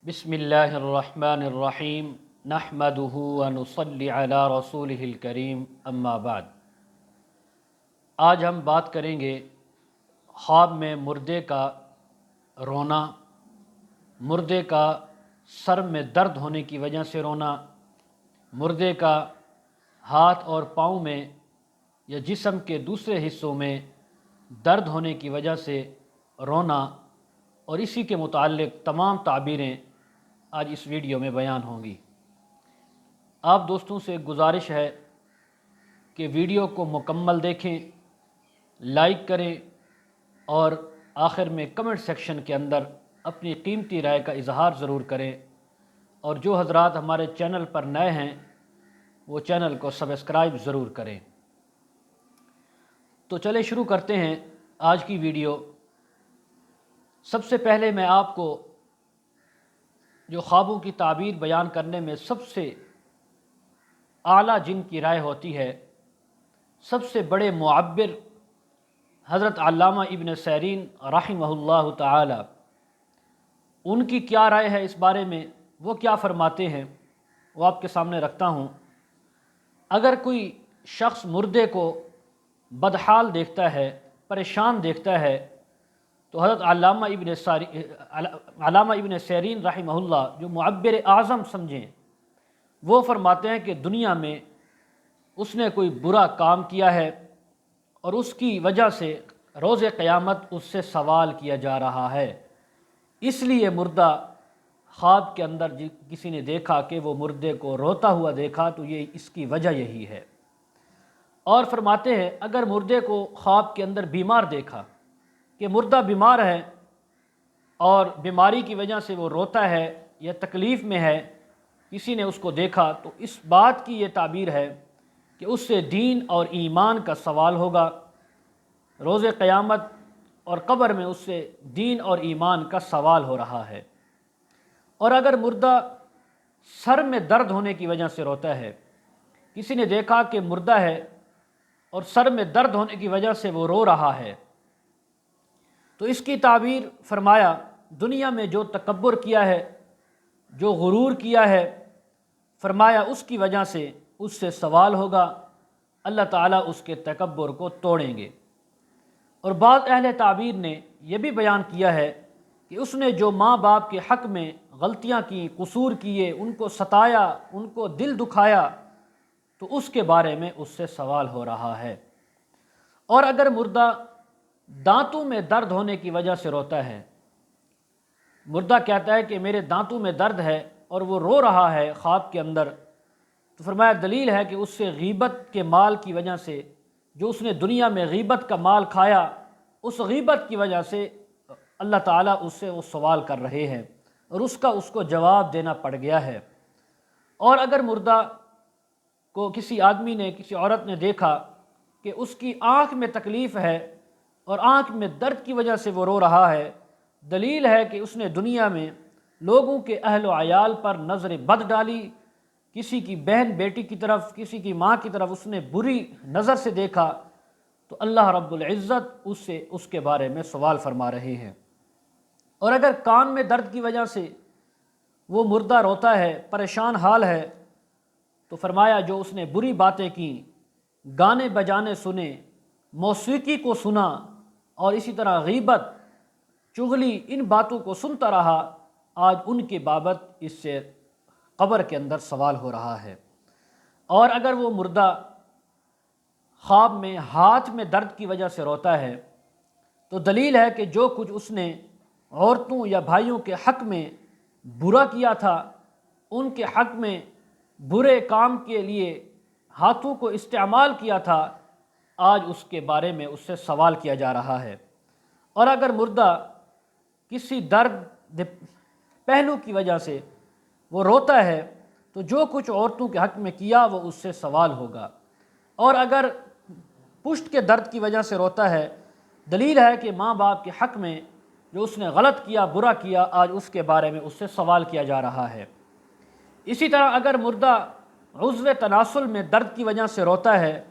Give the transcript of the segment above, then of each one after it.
بسم اللہ الرحمن الرحیم نحمدہ ونصلی علی رسولہ الکریم اما بعد۔ آج ہم بات کریں گے خواب میں مردے کا رونا، مردے کا سر میں درد ہونے کی وجہ سے رونا، مردے کا ہاتھ اور پاؤں میں یا جسم کے دوسرے حصوں میں درد ہونے کی وجہ سے رونا، اور اسی کے متعلق تمام تعبیریں آج اس ویڈیو میں بیان ہوں گی۔ آپ دوستوں سے گزارش ہے کہ ویڈیو کو مکمل دیکھیں، لائک کریں اور آخر میں کمنٹ سیکشن کے اندر اپنی قیمتی رائے کا اظہار ضرور کریں، اور جو حضرات ہمارے چینل پر نئے ہیں وہ چینل کو سبسکرائب ضرور کریں۔ تو چلے شروع کرتے ہیں آج کی ویڈیو۔ سب سے پہلے میں آپ کو جو خوابوں کی تعبیر بیان کرنے میں سب سے اعلیٰ جن کی رائے ہوتی ہے، سب سے بڑے معبر حضرت علامہ ابن سیرین رحمہ اللہ تعالی، ان کی کیا رائے ہے اس بارے میں، وہ کیا فرماتے ہیں، وہ آپ کے سامنے رکھتا ہوں۔ اگر کوئی شخص مردے کو بدحال دیکھتا ہے، پریشان دیکھتا ہے، تو حضرت علامہ ابن سیرین رحمہ اللہ جو معبر اعظم سمجھیں، وہ فرماتے ہیں کہ دنیا میں اس نے کوئی برا کام کیا ہے اور اس کی وجہ سے روز قیامت اس سے سوال کیا جا رہا ہے، اس لیے مردہ خواب کے اندر کسی نے دیکھا کہ وہ مردے کو روتا ہوا دیکھا تو یہ اس کی وجہ یہی ہے۔ اور فرماتے ہیں اگر مردے کو خواب کے اندر بیمار دیکھا کہ مردہ بیمار ہے اور بیماری کی وجہ سے وہ روتا ہے یا تکلیف میں ہے، کسی نے اس کو دیکھا، تو اس بات کی یہ تعبیر ہے کہ اس سے دین اور ایمان کا سوال ہوگا، روز قیامت اور قبر میں اس سے دین اور ایمان کا سوال ہو رہا ہے۔ اور اگر مردہ سر میں درد ہونے کی وجہ سے روتا ہے، کسی نے دیکھا کہ مردہ ہے اور سر میں درد ہونے کی وجہ سے وہ رو رہا ہے، تو اس کی تعبیر فرمایا دنیا میں جو تکبر کیا ہے، جو غرور کیا ہے، فرمایا اس کی وجہ سے اس سے سوال ہوگا، اللہ تعالیٰ اس کے تکبر کو توڑیں گے۔ اور بعض اہل تعبیر نے یہ بھی بیان کیا ہے کہ اس نے جو ماں باپ کے حق میں غلطیاں کی، قصور کیے، ان کو ستایا، ان کو دل دکھایا، تو اس کے بارے میں اس سے سوال ہو رہا ہے۔ اور اگر مردہ دانتوں میں درد ہونے کی وجہ سے روتا ہے، مردہ کہتا ہے کہ میرے دانتوں میں درد ہے اور وہ رو رہا ہے خواب کے اندر، تو فرمایا دلیل ہے کہ اس سے غیبت کے مال کی وجہ سے، جو اس نے دنیا میں غیبت کا مال کھایا، اس غیبت کی وجہ سے اللہ تعالیٰ اس سے وہ سوال کر رہے ہیں اور اس کو جواب دینا پڑ گیا ہے۔ اور اگر مردہ کو کسی آدمی نے، کسی عورت نے دیکھا کہ اس کی آنکھ میں تکلیف ہے اور آنکھ میں درد کی وجہ سے وہ رو رہا ہے، دلیل ہے کہ اس نے دنیا میں لوگوں کے اہل و عیال پر نظر بد ڈالی، کسی کی بہن بیٹی کی طرف، کسی کی ماں کی طرف اس نے بری نظر سے دیکھا، تو اللہ رب العزت اس کے بارے میں سوال فرما رہے ہیں۔ اور اگر کان میں درد کی وجہ سے وہ مردہ روتا ہے، پریشان حال ہے، تو فرمایا جو اس نے بری باتیں کی، گانے بجانے سنے، موسیقی کو سنا، اور اسی طرح غیبت، چغلی، ان باتوں کو سنتا رہا، آج ان کے بابت اس سے قبر کے اندر سوال ہو رہا ہے۔ اور اگر وہ مردہ خواب میں ہاتھ میں درد کی وجہ سے روتا ہے، تو دلیل ہے کہ جو کچھ اس نے عورتوں یا بھائیوں کے حق میں برا کیا تھا، ان کے حق میں برے کام کے لیے ہاتھوں کو استعمال کیا تھا، آج اس کے بارے میں اس سے سوال کیا جا رہا ہے۔ اور اگر مردہ کسی درد پہلو کی وجہ سے وہ روتا ہے، تو جو کچھ عورتوں کے حق میں کیا وہ اس سے سوال ہوگا۔ اور اگر پشت کے درد کی وجہ سے روتا ہے، دلیل ہے کہ ماں باپ کے حق میں جو اس نے غلط کیا، برا کیا، آج اس کے بارے میں اس سے سوال کیا جا رہا ہے۔ اسی طرح اگر مردہ عضو تناسل میں درد کی وجہ سے روتا ہے،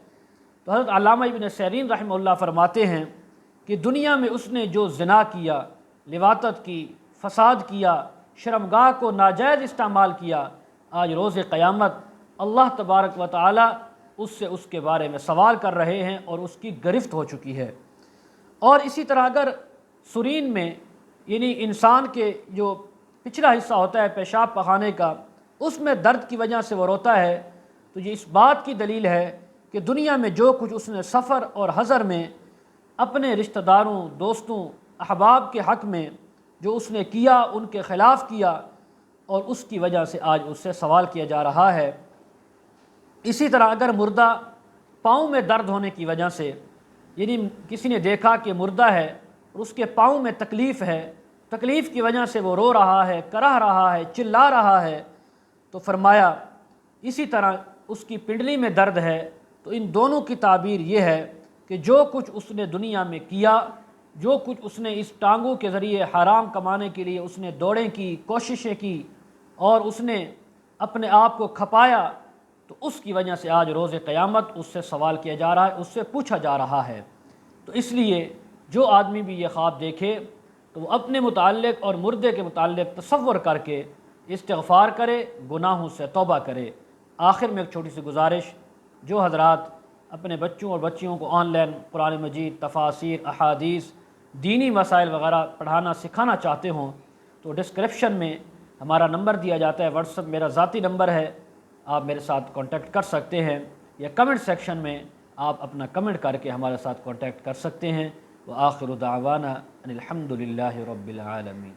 تو حضرت علامہ ابن سیرین رحمہ اللہ فرماتے ہیں کہ دنیا میں اس نے جو زنا کیا، لواطت کی، فساد کیا، شرمگاہ کو ناجائز استعمال کیا، آج روز قیامت اللہ تبارک و تعالی اس سے اس کے بارے میں سوال کر رہے ہیں اور اس کی گرفت ہو چکی ہے۔ اور اسی طرح اگر سرین میں یعنی انسان کے جو پچھلا حصہ ہوتا ہے پیشاب پخانے کا، اس میں درد کی وجہ سے وہ روتا ہے، تو یہ اس بات کی دلیل ہے کہ دنیا میں جو کچھ اس نے سفر اور حضر میں اپنے رشتہ داروں، دوستوں، احباب کے حق میں جو اس نے کیا، ان کے خلاف کیا، اور اس کی وجہ سے آج اس سے سوال کیا جا رہا ہے۔ اسی طرح اگر مردہ پاؤں میں درد ہونے کی وجہ سے، یعنی کسی نے دیکھا کہ مردہ ہے اور اس کے پاؤں میں تکلیف ہے، تکلیف کی وجہ سے وہ رو رہا ہے، کرہ رہا ہے، چلا رہا ہے، تو فرمایا اسی طرح اس کی پنڈلی میں درد ہے، تو ان دونوں کی تعبیر یہ ہے کہ جو کچھ اس نے دنیا میں کیا، جو کچھ اس نے اس ٹانگوں کے ذریعے حرام کمانے کے لیے اس نے دوڑیں کی، کوششیں کی، اور اس نے اپنے آپ کو کھپایا، تو اس کی وجہ سے آج روز قیامت اس سے سوال کیا جا رہا ہے، اس سے پوچھا جا رہا ہے۔ تو اس لیے جو آدمی بھی یہ خواب دیکھے تو وہ اپنے متعلق اور مردے کے متعلق تصور کر کے استغفار کرے، گناہوں سے توبہ کرے۔ آخر میں ایک چھوٹی سی گزارش، جو حضرات اپنے بچوں اور بچیوں کو آن لائن قرآن مجید، تفاسیر، احادیث، دینی مسائل وغیرہ پڑھانا سکھانا چاہتے ہوں تو ڈسکرپشن میں ہمارا نمبر دیا جاتا ہے، واٹس ایپ میرا ذاتی نمبر ہے، آپ میرے ساتھ کانٹیکٹ کر سکتے ہیں، یا کمنٹ سیکشن میں آپ اپنا کمنٹ کر کے ہمارے ساتھ کانٹیکٹ کر سکتے ہیں۔ وآخر دعوانا ان الحمد للہ رب العالمین۔